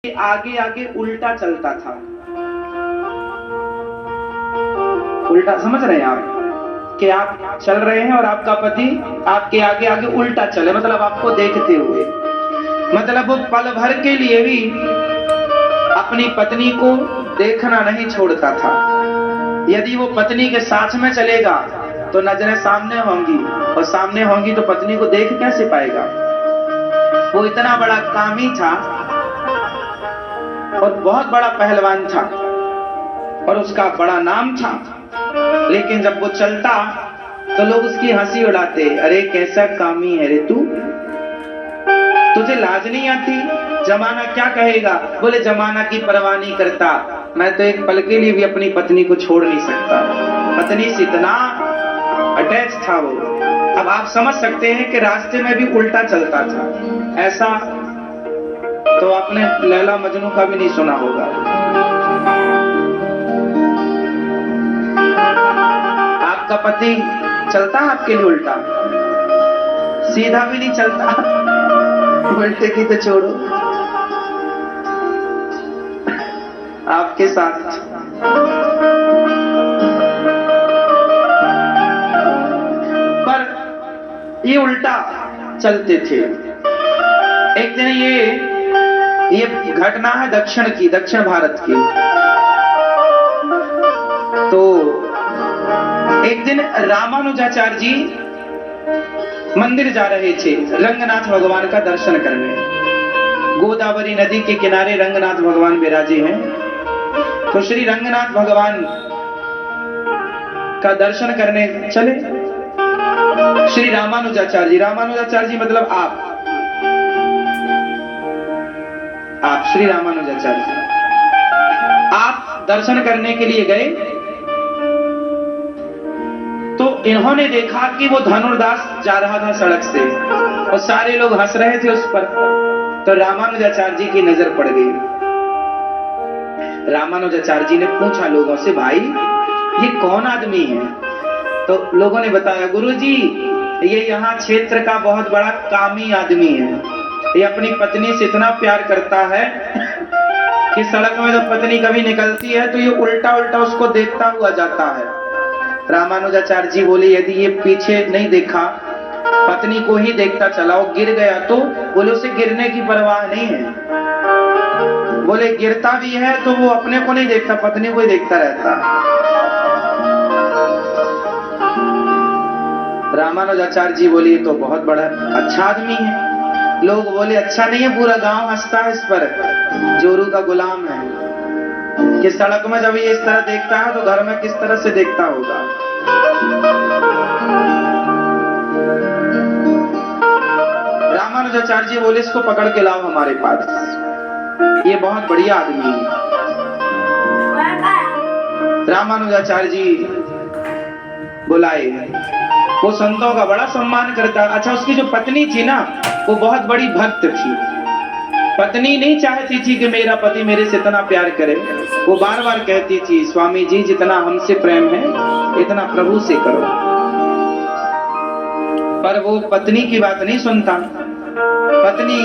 आगे आगे उल्टा चलता था। उल्टा समझ रहे हैं आप कि आप चल रहे हैं और आपका पति आपके आगे आगे उल्टा चले, मतलब आपको देखते हुए, मतलब वो पल भर के लिए भी अपनी पत्नी को देखना नहीं छोड़ता था। यदि वो पत्नी के साथ में चलेगा तो नजरें सामने होंगी, और सामने होंगी तो पत्नी को देख कैसे पाएगा। वो इतना बड़ा कामी था और बहुत बड़ा पहलवान था और उसका बड़ा नाम था, लेकिन जब वो चलता तो लोग उसकी हंसी उड़ाते, अरे कैसा कामी है रे तू, तुझे लाज नहीं आती, जमाना क्या कहेगा। बोले जमाना की परवाह नहीं करता, मैं तो एक पल के लिए भी अपनी पत्नी को छोड़ नहीं सकता। पत्नी से इतना अटैच था वो। अब आप समझ सकते हैं कि रास्ते में भी उल्टा चलता था। ऐसा तो आपने लैला मजनू का भी नहीं सुना होगा। आपका पति चलता है आपके लिए उल्टा, सीधा भी नहीं चलता, उल्टे की तो छोड़ो। आपके साथ पर ये उल्टा चलते थे। एक दिन ये घटना है दक्षिण भारत की। तो एक दिन रामानुजाचार्य जी मंदिर जा रहे थे रंगनाथ भगवान का दर्शन करने। गोदावरी नदी के किनारे रंगनाथ भगवान विराजे हैं। तो श्री रंगनाथ भगवान का दर्शन करने चले श्री रामानुजाचार्य जी मतलब आप श्री रामानुजाचार्य जी, आप दर्शन करने के लिए गए तो इन्होंने देखा कि वो धनुर्दास जा रहा था सड़क से और सारे लोग हंस रहे थे उस पर। तो रामानुजाचार्य जी की नजर पड़ गई। रामानुजाचार्य जी ने पूछा लोगों से, भाई ये कौन आदमी है? तो लोगों ने बताया, गुरुजी ये यहाँ क्षेत्र का बहुत बड़ा कामी आदमी है। ये अपनी पत्नी से इतना प्यार करता है कि सड़क में जब पत्नी कभी निकलती है तो ये उल्टा उल्टा उसको देखता हुआ जाता है। रामानुजाचार्य जी बोले, यदि ये पीछे नहीं देखा, पत्नी को ही देखता चला, वो गिर गया तो बोले उसे गिरने की परवाह नहीं है। बोले गिरता भी है तो वो अपने को नहीं देखता, पत्नी को ही देखता रहता है। रामानुजाचार्य जी बोले, तो बहुत बड़ा अच्छा आदमी है। लोग बोले अच्छा नहीं है, पूरा गांव हंसता है इस पर, जोरू का गुलाम है कि सड़क में जब ये इस तरह देखता है तो घर में किस तरह से देखता होगा। रामानुजाचार्य जी बोले, इसको पकड़ के लाओ हमारे पास, ये बहुत बढ़िया आदमी है। रामानुजाचार्य जी बुलाए, वो संतों का बड़ा सम्मान करता। अच्छा, उसकी जो पत्नी थी ना, वो बहुत बड़ी भक्त थी। पत्नी नहीं चाहती थी कि मेरा पति मेरे से इतना प्यार करे। वो बार बार कहती थी, स्वामी जी जितना हमसे प्रेम है इतना प्रभु से करो। पर वो पत्नी की बात नहीं सुनता। पत्नी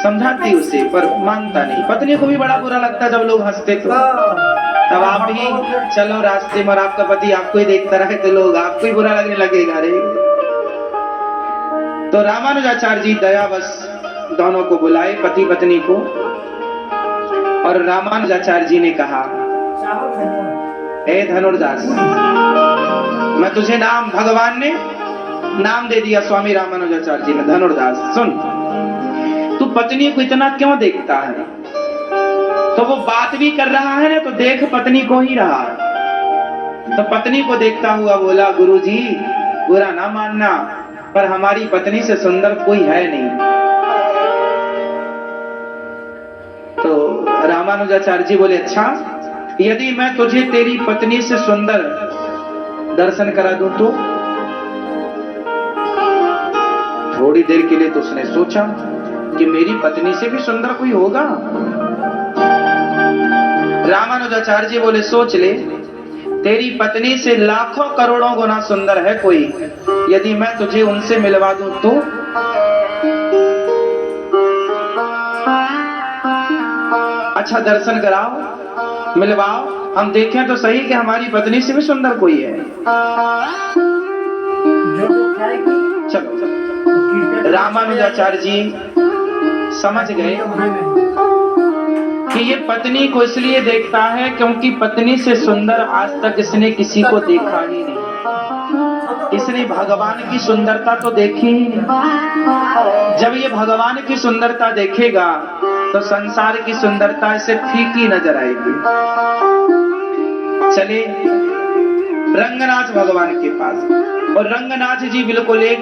समझाती उसे पर मानता नहीं। पत्नी को भी बड़ा बुरा लगता जब लोग हंसते तो। अब आप ही चलो रास्ते में और आपका पति आपको ही देखता रहे तो लोग आपको ही बुरा लगने लगेगा रे। तो रामानुजाचार्य जी दयावश दोनों को बुलाए, पति पत्नी को, और रामानुजाचार्य जी ने कहा, हे धनुर्दास, मैं तुझे नाम, भगवान ने नाम दे दिया स्वामी रामानुजाचार्य जी ने, धनुर्दास सुन, तू पत्नी को इतना क्यों देखता है? तो वो बात भी कर रहा है ना, तो देख पत्नी को ही रहा है। तो पत्नी को देखता हुआ बोला, गुरुजी बुरा ना मानना, पर हमारी पत्नी से सुंदर कोई है नहीं। तो रामानुजाचार्य जी बोले, अच्छा यदि मैं तुझे तेरी पत्नी से सुंदर दर्शन करा दूं तो? थोड़ी देर के लिए तो उसने सोचा कि मेरी पत्नी से भी सुंदर कोई होगा। रामानुजाचार्य जी बोले, सोच ले, तेरी पत्नी से लाखों करोड़ों गुना सुंदर है कोई, यदि मैं तुझे उनसे मिलवा दूं तो? अच्छा दर्शन कराओ, मिलवाओ, हम देखें तो सही कि हमारी पत्नी से भी सुंदर कोई है। चलो रामानुजाचार्य जी समझ गए कि ये पत्नी को इसलिए देखता है क्योंकि पत्नी से सुंदर आज तक इसने किसी को देखा ही नहीं। इसने भगवान की सुंदरता तो देखी ही नहीं। जब ये भगवान की सुंदरता देखेगा तो संसार की सुंदरता इसे फीकी नजर आएगी। चले रंगनाथ भगवान के पास, और रंगनाथ जी बिल्कुल एक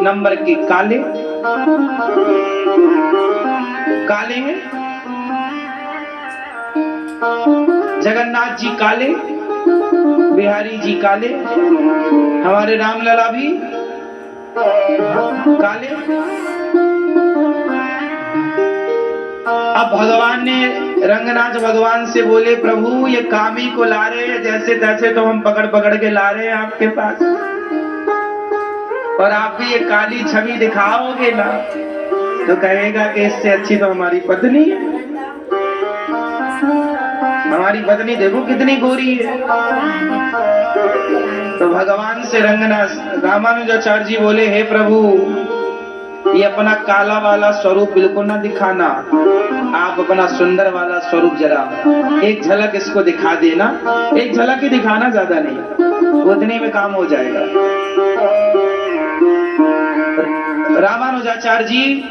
नंबर के काले काले हैं। जगन्नाथ जी काले, बिहारी जी काले, हमारे रामलला भी काले। अब भगवान ने रंगनाथ भगवान से बोले, प्रभु ये कामी को ला रहे हैं जैसे तैसे, तो हम पकड़ पकड़ के ला रहे हैं आपके पास, और आप भी ये काली छवि दिखाओगे ना तो कहेगा कि इससे अच्छी तो हमारी पत्नी है। हमारी पत्नी देखो कितनी गोरी है। तो भगवान से रंगनाथ रामानुजाचार्य जी बोले, हे प्रभु ये अपना काला वाला स्वरूप बिल्कुल ना दिखाना, आप अपना सुंदर वाला स्वरूप जरा एक झलक इसको दिखा देना। एक झलक ही दिखाना, ज्यादा नहीं, उतने में काम हो जाएगा। रामानुजाचार्य जी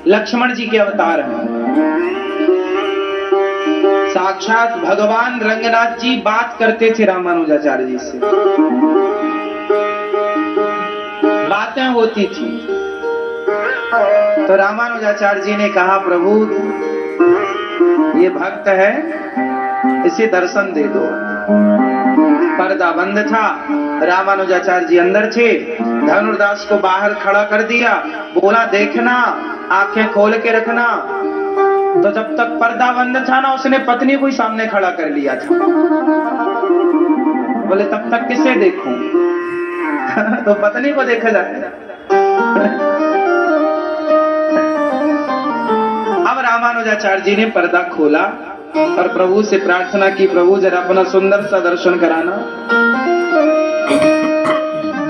लक्ष्मण जी के अवतार हैं। साक्षात भगवान रंगनाथ जी बात करते थे रामानुजाचार्य जी से, बातें होती थी। तो रामानुजाचार्य जी ने कहा, प्रभु ये भक्त है, इसे दर्शन दे दो। पर्दा बंद था, रामानुजाचार्य जी अंदर थे, धनुर्दास को बाहर खड़ा कर दिया, बोला देखना, आंखें खोल के रखना। तो जब तक पर्दा बंद था ना, उसने पत्नी को ही सामने खड़ा कर लिया था। बोले तब तक किसे देखूं? तो पत्नी को देखा जाए। अब रामानुजाचार्य जी ने पर्दा खोला और प्रभु से प्रार्थना की, प्रभु जरा अपना सुंदर सा दर्शन कराना।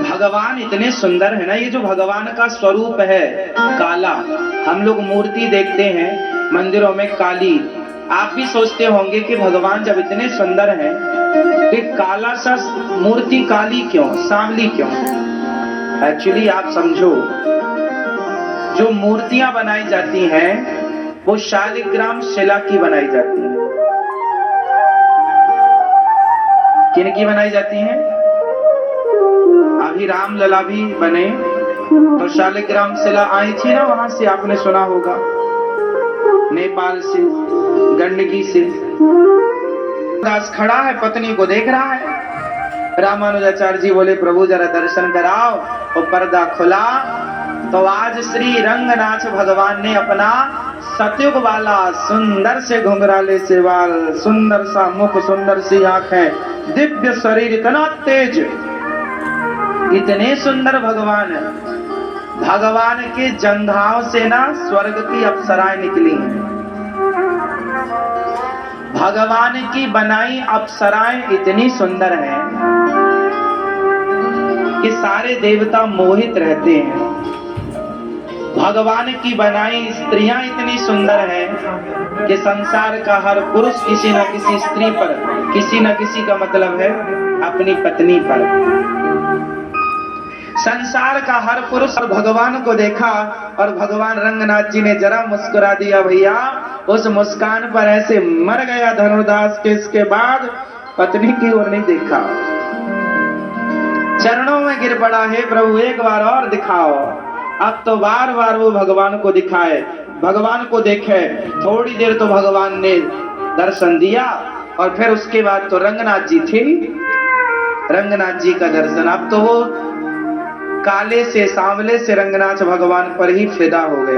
भगवान इतने सुंदर है ना, ये जो भगवान का स्वरूप है काला, हम लोग मूर्ति देखते हैं मंदिरों में काली, आप भी सोचते होंगे कि भगवान जब इतने सुंदर हैं तो काला सा मूर्ति काली क्यों, सांवली क्यों? एक्चुअली आप समझो, जो मूर्तियां बनाई जाती हैं वो शालिग्राम शिला की बनाई जाती है। किन की बनाई जाती हैं? अभी रामलला भी बने तो शालिग्राम शिला आई थी ना, वहां से आपने सुना होगा, नेपाल से, गंडकी से। दास खड़ा है, पत्नी को देख रहा है। रामानुजाचार्य जी बोले, प्रभु जरा दर्शन कराओ। और पर्दा खुला तो आज श्री रंगनाथ भगवान ने अपना सतयुग वाला सुंदर से घुंघराले से बाल, सुंदर सा मुख, सुंदर सी आंखें, दिव्य शरीर, इतना तेज, इतने सुंदर भगवान है। भगवान के जंघाओं से ना स्वर्ग की अप्सराएं निकली हैं। भगवान की बनाई अप्सराएं इतनी सुंदर हैं कि सारे देवता मोहित रहते हैं। भगवान की बनाई स्त्रियां इतनी सुंदर हैं कि संसार का हर पुरुष किसी न किसी स्त्री पर, किसी न किसी का मतलब है अपनी पत्नी पर। संसार का हर पुरुष और भगवान को देखा और भगवान रंगनाथ जी ने जरा मुस्कुरा दिया। भैया उस मुस्कान पर ऐसे मर गया धनुर्दास के, इसके बाद पत्नी की ओर नहीं देखा, चरणों में गिर पड़ा, हे प्रभु एक बार और दिखाओ। अब तो बार बार वो भगवान को दिखाए, भगवान को देखे। थोड़ी देर तो भगवान ने दर्शन दिया और फिर उसके बाद तो रंगनाथ जी थे, रंगनाथ जी का दर्शन। अब तो वो काले से सांवले से रंगनाथ भगवान पर ही फिदा हो गया।